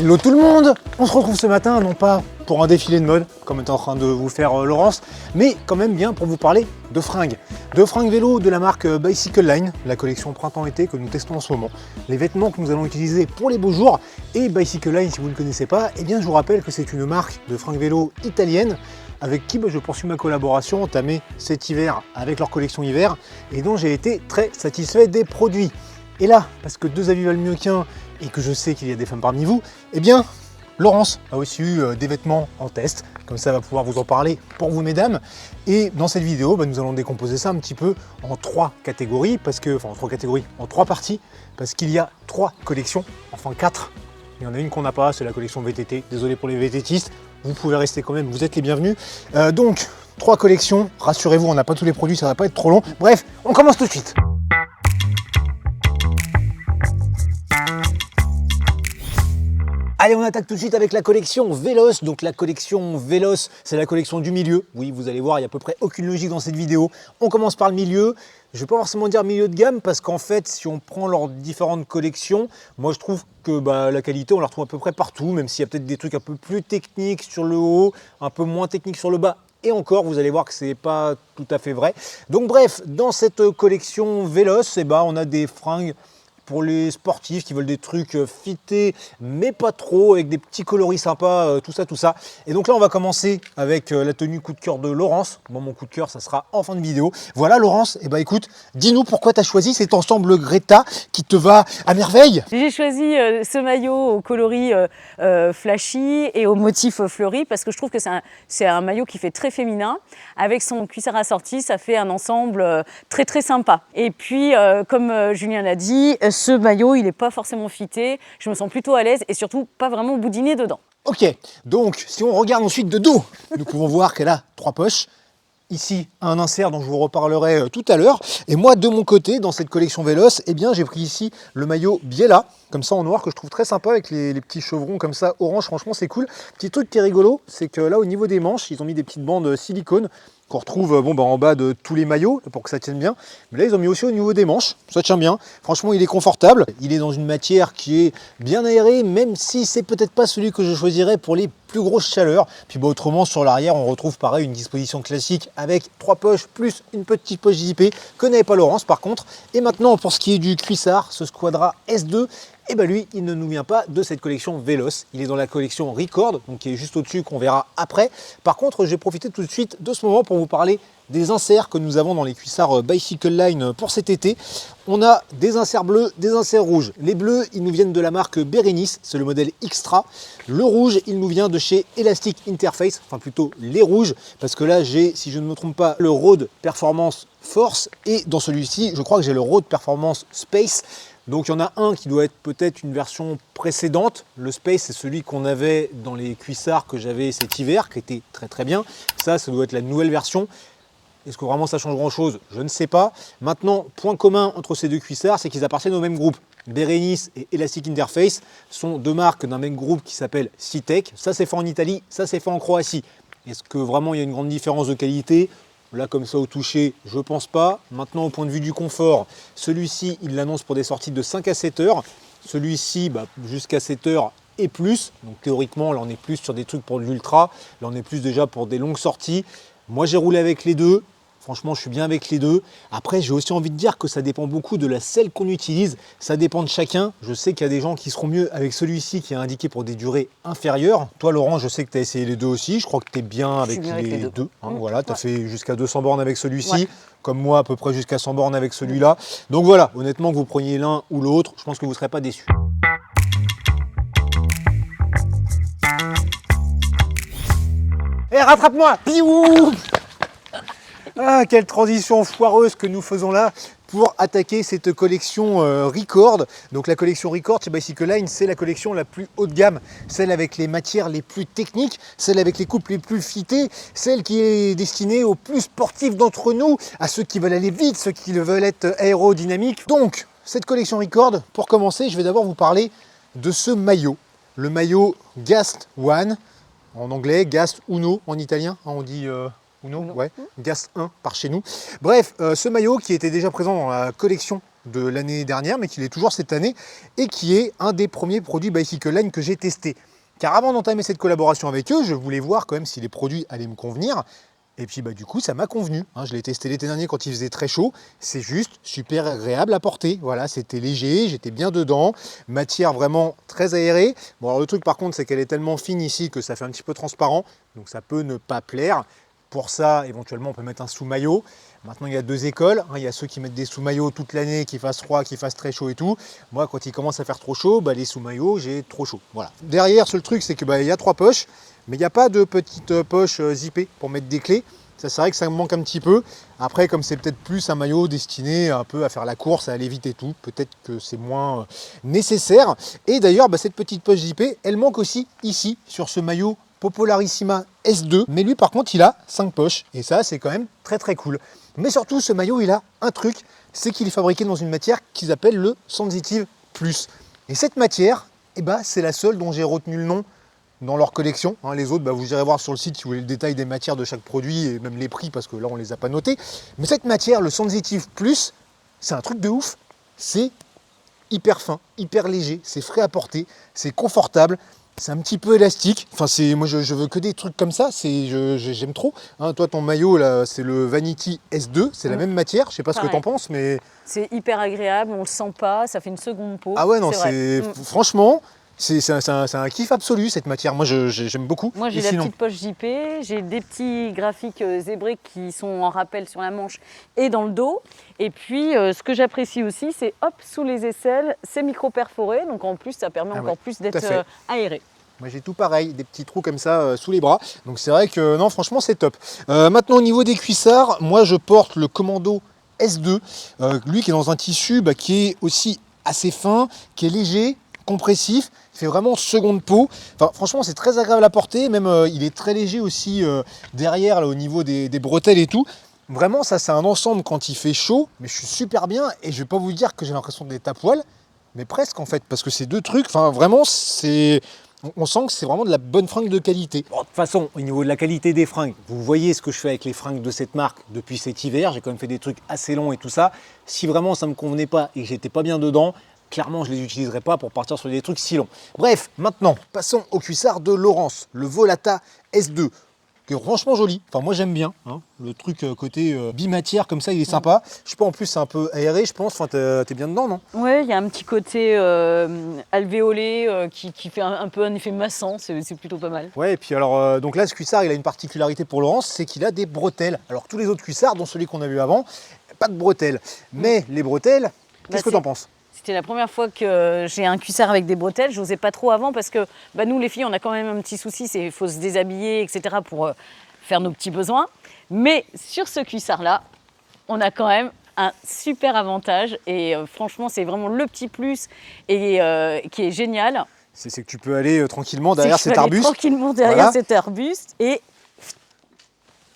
Hello tout le monde! On se retrouve ce matin, non pas pour un défilé de mode, comme est en train de vous faire Laurence, mais quand même bien pour vous parler de fringues. De fringues vélo de la marque Bicycle Line, la collection printemps-été que nous testons en ce moment. Les vêtements que nous allons utiliser pour les beaux jours. Et Bicycle Line, si vous ne connaissez pas, eh bien je vous rappelle que c'est une marque de fringues vélo italienne avec qui je poursuis ma collaboration entamée cet hiver avec leur collection hiver et dont j'ai été très satisfait des produits. Et là, parce que deux avis valent mieux qu'un et que je sais qu'il y a des femmes parmi vous, eh bien, Laurence a aussi eu des vêtements en test, comme ça elle va pouvoir vous en parler pour vous mesdames. Et dans cette vidéo, nous allons décomposer ça un petit peu en trois catégories, en trois parties, parce qu'il y a trois collections, enfin quatre. Il y en a une qu'on n'a pas, c'est la collection VTT, désolé pour les VTTistes, vous pouvez rester quand même, vous êtes les bienvenus. Donc, trois collections, rassurez-vous, on n'a pas tous les produits, ça va pas être trop long. Bref, on commence tout de suite. Allez, on attaque tout de suite avec la collection Vélos. Donc la collection Vélos, c'est la collection du milieu. Oui, vous allez voir, il n'y a à peu près aucune logique dans cette vidéo. On commence par le milieu. Je ne vais pas forcément dire milieu de gamme parce qu'en fait, si on prend leurs différentes collections, moi je trouve que la qualité, on la retrouve à peu près partout, même s'il y a peut-être des trucs un peu plus techniques sur le haut, un peu moins techniques sur le bas. Et encore, vous allez voir que ce n'est pas tout à fait vrai. Donc bref, dans cette collection Vélos, on a des fringues pour les sportifs qui veulent des trucs fités mais pas trop, avec des petits coloris sympas, tout ça. Et donc là on va commencer avec la tenue coup de cœur de Laurence. Moi mon coup de cœur ça sera en fin de vidéo. Voilà Laurence, et écoute, dis-nous pourquoi tu as choisi cet ensemble Greta qui te va à merveille. J'ai choisi ce maillot au coloris flashy et au motif fleuri parce que je trouve que c'est un maillot qui fait très féminin. Avec son cuissard assorti, ça fait un ensemble très sympa. Et puis comme Julien l'a dit, ce maillot, il n'est pas forcément fité, je me sens plutôt à l'aise et surtout pas vraiment boudiné dedans. Ok, donc si on regarde ensuite de dos, nous pouvons voir qu'elle a trois poches. Ici, un insert dont je vous reparlerai tout à l'heure. Et moi, de mon côté, dans cette collection Vélos, j'ai pris ici le maillot Biella, comme ça en noir, que je trouve très sympa, avec les petits chevrons comme ça, orange, franchement c'est cool. Petit truc qui est rigolo, c'est que là, au niveau des manches, ils ont mis des petites bandes silicone, qu'on retrouve en bas de tous les maillots pour que ça tienne bien. Mais là ils ont mis aussi au niveau des manches, ça tient bien. Franchement il est confortable, il est dans une matière qui est bien aérée, même si c'est peut-être pas celui que je choisirais pour les plus grosses chaleurs. Puis autrement sur l'arrière on retrouve pareil une disposition classique avec trois poches plus une petite poche zippée que n'avait pas Laurence par contre. Et maintenant pour ce qui est du cuissard, ce Squadra S2, lui, il ne nous vient pas de cette collection Vélos. Il est dans la collection Record, donc qui est juste au-dessus, qu'on verra après. Par contre, j'ai profité tout de suite de ce moment pour vous parler des inserts que nous avons dans les cuissards Bicycle Line pour cet été. On a des inserts bleus, des inserts rouges. Les bleus, ils nous viennent de la marque Bérénice, c'est le modèle Extra. Le rouge, il nous vient de chez Elastic Interface, enfin plutôt les rouges, parce que là, j'ai, si je ne me trompe pas, le Road Performance Force, et dans celui-ci, je crois que j'ai le Road Performance Space. Donc il y en a un qui doit être peut-être une version précédente. Le Space, c'est celui qu'on avait dans les cuissards que j'avais cet hiver, qui était très bien. Ça doit être la nouvelle version. Est-ce que vraiment ça change grand-chose? Je ne sais pas. Maintenant, point commun entre ces deux cuissards, c'est qu'ils appartiennent au même groupe. Bérénice et Elastic Interface sont deux marques d'un même groupe qui s'appelle Citec. Ça, c'est fait en Italie, ça, c'est fait en Croatie. Est-ce que vraiment il y a une grande différence de qualité? Là, comme ça, au toucher, je pense pas. Maintenant, au point de vue du confort, celui-ci, il l'annonce pour des sorties de 5 à 7 heures. Celui-ci, jusqu'à 7 heures et plus. Donc, théoriquement, là, on est plus sur des trucs pour de l'ultra. Là, on est plus déjà pour des longues sorties. Moi, j'ai roulé avec les deux. Franchement, je suis bien avec les deux. Après, j'ai aussi envie de dire que ça dépend beaucoup de la selle qu'on utilise. Ça dépend de chacun. Je sais qu'il y a des gens qui seront mieux avec celui-ci qui est indiqué pour des durées inférieures. Toi, Laurent, je sais que tu as essayé les deux aussi. Je crois que tu es bien avec les deux. Voilà, tu as fait jusqu'à 200 bornes avec celui-ci. Ouais. Comme moi, à peu près jusqu'à 100 bornes avec celui-là. Donc voilà, honnêtement, que vous preniez l'un ou l'autre, je pense que vous ne serez pas déçus. Hé, rattrape-moi! Piou! Ah, quelle transition foireuse que nous faisons là pour attaquer cette collection Record. Donc la collection Record chez Bicycle Line, c'est la collection la plus haut de gamme, celle avec les matières les plus techniques, celle avec les coupes les plus fitées, celle qui est destinée aux plus sportifs d'entre nous, à ceux qui veulent aller vite, ceux qui veulent être aérodynamiques. Donc cette collection Record, pour commencer, je vais d'abord vous parler de ce maillot, le maillot Gast One, en anglais, Gast Uno en italien, on dit... Uno, ouais, Gast 1 par chez nous. Bref, ce maillot qui était déjà présent dans la collection de l'année dernière, mais qu'il est toujours cette année, et qui est un des premiers produits Bicycle Line que j'ai testé. Car avant d'entamer cette collaboration avec eux, je voulais voir quand même si les produits allaient me convenir. Et puis du coup, ça m'a convenu. Je l'ai testé l'été dernier quand il faisait très chaud. C'est juste super agréable à porter. Voilà, c'était léger, j'étais bien dedans. Matière vraiment très aérée. Bon, alors le truc par contre, c'est qu'elle est tellement fine ici que ça fait un petit peu transparent. Donc ça peut ne pas plaire. Pour ça, éventuellement, on peut mettre un sous-maillot. Maintenant, il y a deux écoles. Il y a ceux qui mettent des sous-maillots toute l'année, qui fassent froid, qui fassent très chaud et tout. Moi, quand il commence à faire trop chaud, les sous-maillots, j'ai trop chaud. Voilà. Derrière, seul truc, c'est que il y a 3 poches, mais il n'y a pas de petites poches zippées pour mettre des clés. Ça, c'est vrai que ça me manque un petit peu. Après, comme c'est peut-être plus un maillot destiné un peu à faire la course, à aller vite et tout, peut-être que c'est moins nécessaire. Et d'ailleurs, cette petite poche zippée, elle manque aussi ici, sur ce maillot Popolarissima S2. Mais lui, par contre, il a 5 poches. Et ça, c'est quand même très très cool. Mais surtout, ce maillot, il a un truc, c'est qu'il est fabriqué dans une matière qu'ils appellent le Sensitive Plus. Et cette matière, c'est la seule dont j'ai retenu le nom dans leur collection. Les autres, vous irez voir sur le site si vous voulez le détail des matières de chaque produit et même les prix, parce que là, on ne les a pas notés. Mais cette matière, le Sensitive Plus, c'est un truc de ouf. C'est hyper fin, hyper léger, c'est frais à porter, c'est confortable. C'est un petit peu élastique. Moi, je veux que des trucs comme ça. J'aime trop. Toi, ton maillot, là, c'est le Vanity S2. C'est la même matière. Je sais pas ce que tu en penses, mais... C'est hyper agréable. On le sent pas. Ça fait une seconde peau. Ah ouais, non, franchement... C'est un kiff absolu cette matière, moi j'aime beaucoup. Moi j'ai la petite poche zippée, j'ai des petits graphiques zébrés qui sont en rappel sur la manche et dans le dos. Et puis ce que j'apprécie aussi, c'est sous les aisselles, c'est micro-perforé, donc en plus ça permet encore plus d'être aéré. Moi j'ai tout pareil, des petits trous comme ça sous les bras, donc c'est vrai que non franchement c'est top. Maintenant au niveau des cuissards, moi je porte le Commando S2, lui qui est dans un tissu qui est aussi assez fin, qui est léger, compressif, il fait vraiment seconde peau. Franchement, c'est très agréable à porter, même il est très léger aussi derrière, là, au niveau des bretelles et tout. Vraiment, ça, c'est un ensemble quand il fait chaud, mais je suis super bien et je vais pas vous dire que j'ai l'impression d'être à poil, mais presque en fait, parce que ces deux trucs, vraiment, on sent que c'est vraiment de la bonne fringue de qualité. Bon, de toute façon, au niveau de la qualité des fringues, vous voyez ce que je fais avec les fringues de cette marque depuis cet hiver. J'ai quand même fait des trucs assez longs et tout ça. Si vraiment ça me convenait pas et que j'étais pas bien dedans, clairement, je ne les utiliserai pas pour partir sur des trucs si longs. Bref, maintenant, passons au cuissard de Lowrance, le Volata S2, qui est franchement joli. Moi, j'aime bien. Le truc côté bimatière, comme ça, il est sympa. Je sais pas, en plus, c'est un peu aéré, je pense. T'es bien dedans, non? Oui, il y a un petit côté alvéolé qui fait un peu un effet massant. C'est plutôt pas mal. Ouais, et puis alors, donc là, ce cuissard, il a une particularité pour Lowrance, c'est qu'il a des bretelles. Alors, tous les autres cuissards, dont celui qu'on a vu avant, pas de bretelles. Mais les bretelles, qu'est-ce que t'en penses? C'était la première fois que j'ai un cuissard avec des bretelles. Je n'osais pas trop avant parce que nous, les filles, on a quand même un petit souci, c'est qu'il faut se déshabiller, etc. pour faire nos petits besoins. Mais sur ce cuissard-là, on a quand même un super avantage. Et franchement, c'est vraiment le petit plus et qui est génial. C'est que tu peux aller tranquillement derrière cet arbuste. Tranquillement derrière cet arbuste et...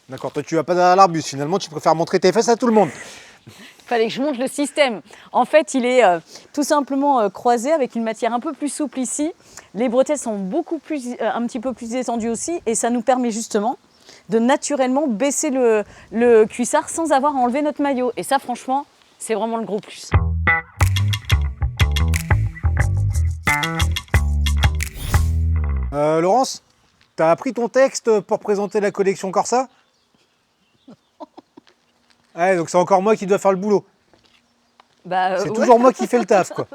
D'accord, toi tu vas pas derrière l'arbuste. Finalement, tu préfères montrer tes fesses à tout le monde. Il fallait que je montre le système. En fait, il est tout simplement croisé avec une matière un peu plus souple ici. Les bretelles sont un petit peu plus étendues aussi et ça nous permet justement de naturellement baisser le cuissard sans avoir à enlever notre maillot. Et ça, franchement, c'est vraiment le gros plus. Laurence, tu as appris ton texte pour présenter la collection Corsa? Ouais, donc c'est encore moi qui dois faire le boulot. C'est toujours moi qui fais le taf, quoi.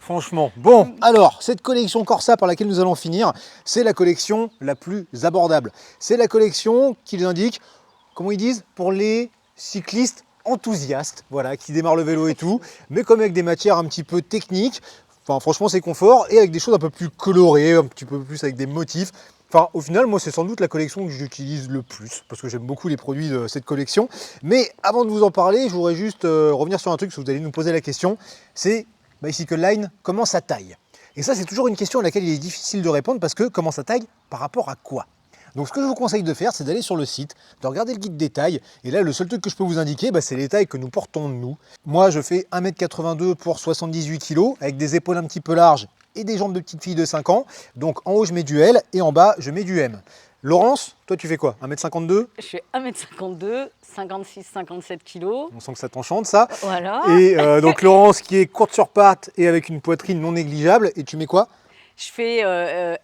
Franchement. Bon, alors, cette collection Corsa par laquelle nous allons finir, c'est la collection la plus abordable. C'est la collection qu'ils indiquent, comment ils disent, pour les cyclistes enthousiastes, voilà, qui démarrent le vélo et tout, mais comme avec des matières un petit peu techniques. Franchement, c'est confort et avec des choses un peu plus colorées, un petit peu plus avec des motifs. Au final, moi, c'est sans doute la collection que j'utilise le plus, parce que j'aime beaucoup les produits de cette collection. Mais avant de vous en parler, je voudrais juste revenir sur un truc, parce que vous allez nous poser la question, c'est Bicycle Line, comment ça taille? Et ça, c'est toujours une question à laquelle il est difficile de répondre, parce que comment ça taille par rapport à quoi? Donc ce que je vous conseille de faire, c'est d'aller sur le site, de regarder le guide des tailles. Et là, le seul truc que je peux vous indiquer, c'est les tailles que nous portons nous. Moi, je fais 1m82 pour 78 kg, avec des épaules un petit peu larges et des jambes de petite fille de 5 ans. Donc en haut, je mets du L et en bas, je mets du M. Laurence, toi tu fais quoi? 1m52? Je fais 1m52, 56-57 kg. On sent que ça t'enchante ça. Voilà. Et donc Laurence qui est courte sur pattes et avec une poitrine non négligeable. Et tu mets quoi? Je fais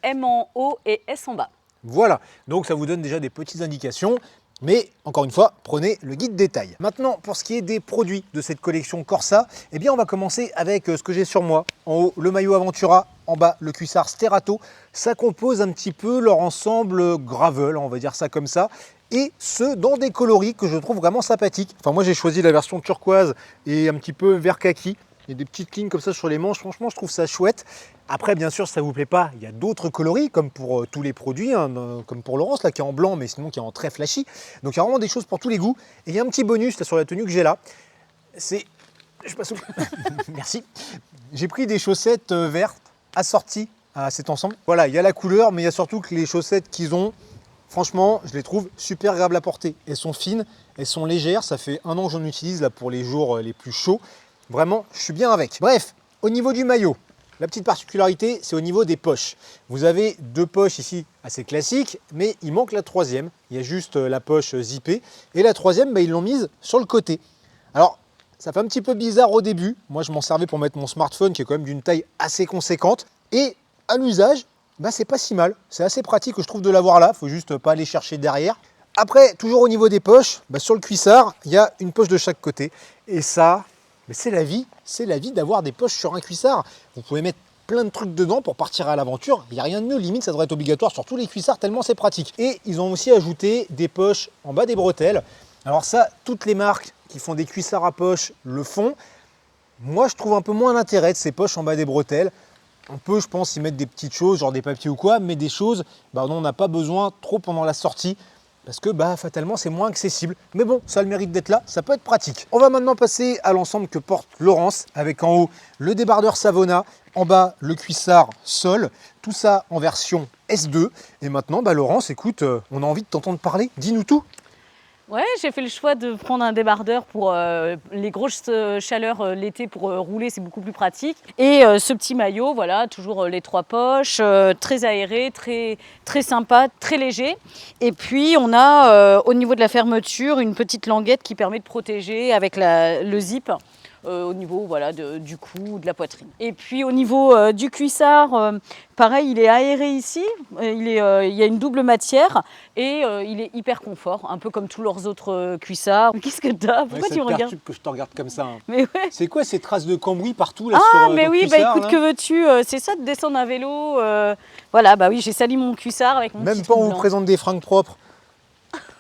M en haut et S en bas. Voilà, donc ça vous donne déjà des petites indications. Mais encore une fois, prenez le guide détail. Maintenant, pour ce qui est des produits de cette collection Corsa, eh bien on va commencer avec ce que j'ai sur moi. En haut, le maillot Aventura, en bas, le cuissard Sterato. Ça compose un petit peu leur ensemble gravel, on va dire ça comme ça. Et ce, dans des coloris que je trouve vraiment sympathiques. Enfin, moi j'ai choisi la version turquoise et un petit peu vert kaki. Il y a des petites lignes comme ça sur les manches, franchement je trouve ça chouette. Après bien sûr si ça ne vous plaît pas, il y a d'autres coloris comme pour tous les produits, hein, comme pour Laurence là qui est en blanc mais sinon qui est en très flashy. Donc il y a vraiment des choses pour tous les goûts. Et il y a un petit bonus là, sur la tenue que j'ai là, c'est... Je passe au... Merci. J'ai pris des chaussettes vertes assorties à cet ensemble. Voilà, il y a la couleur mais il y a surtout que les chaussettes qu'ils ont, franchement je les trouve super agréables à porter. Elles sont fines, elles sont légères, ça fait 1 an que j'en utilise là pour les jours les plus chauds. Vraiment, je suis bien avec. Bref, au niveau du maillot, la petite particularité, c'est au niveau des poches. Vous avez 2 poches ici assez classiques, mais il manque la 3e. Il y a juste la poche zippée. Et la 3e, ils l'ont mise sur le côté. Alors, ça fait un petit peu bizarre au début. Moi, je m'en servais pour mettre mon smartphone, qui est quand même d'une taille assez conséquente. Et à l'usage, c'est pas si mal. C'est assez pratique, je trouve, de l'avoir là. Il faut juste pas aller chercher derrière. Après, toujours au niveau des poches, sur le cuissard, il y a une poche de chaque côté. Et ça... mais c'est la vie d'avoir des poches sur un cuissard. Vous pouvez mettre plein de trucs dedans pour partir à l'aventure. Il n'y a rien de mieux, limite ça devrait être obligatoire sur tous les cuissards tellement c'est pratique. Et ils ont aussi ajouté des poches en bas des bretelles. Alors ça, toutes les marques qui font des cuissards à poche le font. Moi je trouve un peu moins l'intérêt de ces poches en bas des bretelles. On peut, je pense, y mettre des petites choses, genre des papiers ou quoi, mais des choses dont on n'a pas besoin trop pendant la sortie. Parce que fatalement c'est moins accessible. Mais bon, ça a le mérite d'être là, ça peut être pratique. On va maintenant passer à l'ensemble que porte Laurence, avec en haut le débardeur Savona, en bas le cuissard Sol, tout ça en version S2. Et maintenant, Laurence, écoute, on a envie de t'entendre parler, dis-nous tout. Ouais, j'ai fait le choix de prendre un débardeur pour les grosses chaleurs l'été pour rouler, c'est beaucoup plus pratique. Et ce petit maillot, voilà, toujours les 3 poches, très aéré, très, très sympa, très léger. Et puis on a au niveau de la fermeture une petite languette qui permet de protéger avec le zip. Au niveau du cou, de la poitrine. Et puis au niveau du cuissard, pareil, il est aéré ici, il y a une double matière et il est hyper confort, un peu comme tous leurs autres cuissards. Qu'est-ce que t'as? Pourquoi tu me regardes? Que je te regarde comme ça. Hein. Mais ouais. C'est quoi ces traces de cambouis partout là Ah sur mais ton oui, cuissard, écoute, là que veux-tu? C'est ça de descendre à vélo. Voilà, oui, j'ai sali mon cuissard avec mon Même petit pas truc on vous blanc. présente des fringues propres.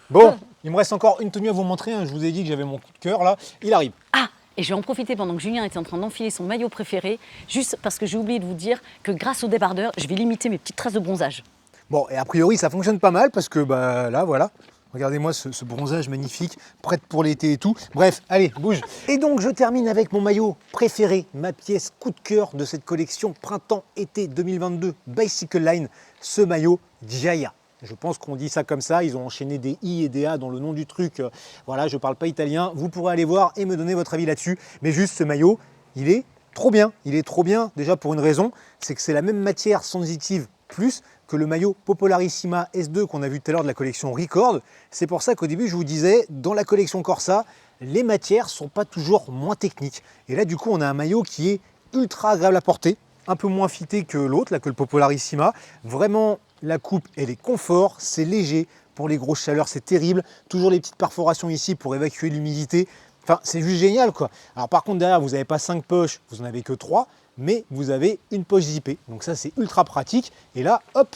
Bon, il me reste encore une tenue à vous montrer. Hein. Je vous ai dit que j'avais mon coup de cœur là. Il arrive. Ah, et je vais en profiter pendant que Julien était en train d'enfiler son maillot préféré, juste parce que j'ai oublié de vous dire que grâce au débardeur, je vais limiter mes petites traces de bronzage. Bon, et a priori, ça fonctionne pas mal parce que là, voilà. Regardez-moi ce bronzage magnifique, prête pour l'été et tout. Bref, allez, bouge. Et donc, je termine avec mon maillot préféré, ma pièce coup de cœur de cette collection printemps-été 2022 Bicycle Line, ce maillot Giaia. Je pense qu'on dit ça comme ça, ils ont enchaîné des I et des A dans le nom du truc. Voilà, je parle pas italien, vous pourrez aller voir et me donner votre avis là-dessus. Mais juste ce maillot, il est trop bien. Il est trop bien déjà pour une raison, c'est que c'est la même matière sensitive plus que le maillot Popolarissima S2 qu'on a vu tout à l'heure de la collection Record. C'est pour ça qu'au début, je vous disais, dans la collection Corsa, les matières sont pas toujours moins techniques. Et là, du coup, on a un maillot qui est ultra agréable à porter, un peu moins fité que l'autre, là, que le Popolarissima. Vraiment, la coupe, elle est confort, c'est léger. Pour les grosses chaleurs, c'est terrible. Toujours les petites perforations ici pour évacuer l'humidité. Enfin, c'est juste génial, quoi. Alors par contre, derrière, vous n'avez pas 5 poches, vous n'en avez que 3, mais vous avez une poche zippée. Donc ça, c'est ultra pratique. Et là, hop,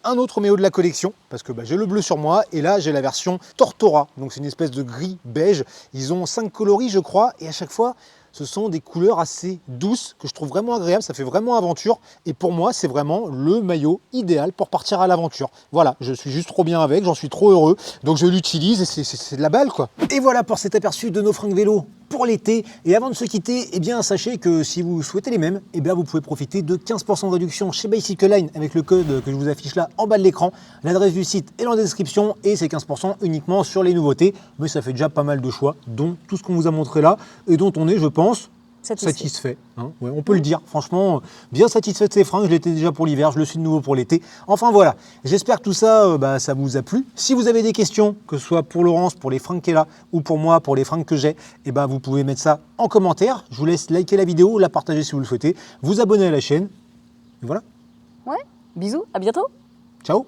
un autre maillot de la collection, parce que j'ai le bleu sur moi, et là, j'ai la version Tortora. Donc c'est une espèce de gris beige. Ils ont 5 coloris, je crois, et à chaque fois, ce sont des couleurs assez douces que je trouve vraiment agréables, ça fait vraiment aventure. Et pour moi, c'est vraiment le maillot idéal pour partir à l'aventure. Voilà, je suis juste trop bien avec, j'en suis trop heureux. Donc je l'utilise et c'est de la balle, quoi. Et voilà pour cet aperçu de nos fringues vélo pour l'été. Et avant de se quitter, eh bien, sachez que si vous souhaitez les mêmes, eh bien, vous pouvez profiter de 15% de réduction chez Bicycle Line avec le code que je vous affiche là en bas de l'écran. L'adresse du site est dans la description et c'est 15% uniquement sur les nouveautés. Mais ça fait déjà pas mal de choix, dont tout ce qu'on vous a montré là et dont on est, je pense, Satisfait, hein. Ouais, on peut le dire, franchement, bien satisfait de ces fringues, je l'étais déjà pour l'hiver, je le suis de nouveau pour l'été. Enfin voilà, j'espère que tout ça, ça vous a plu. Si vous avez des questions, que ce soit pour Laurence, pour les fringues qu'elle a, ou pour moi, pour les fringues que j'ai, vous pouvez mettre ça en commentaire. Je vous laisse liker la vidéo, la partager si vous le souhaitez, vous abonner à la chaîne, et voilà. Ouais, bisous, à bientôt.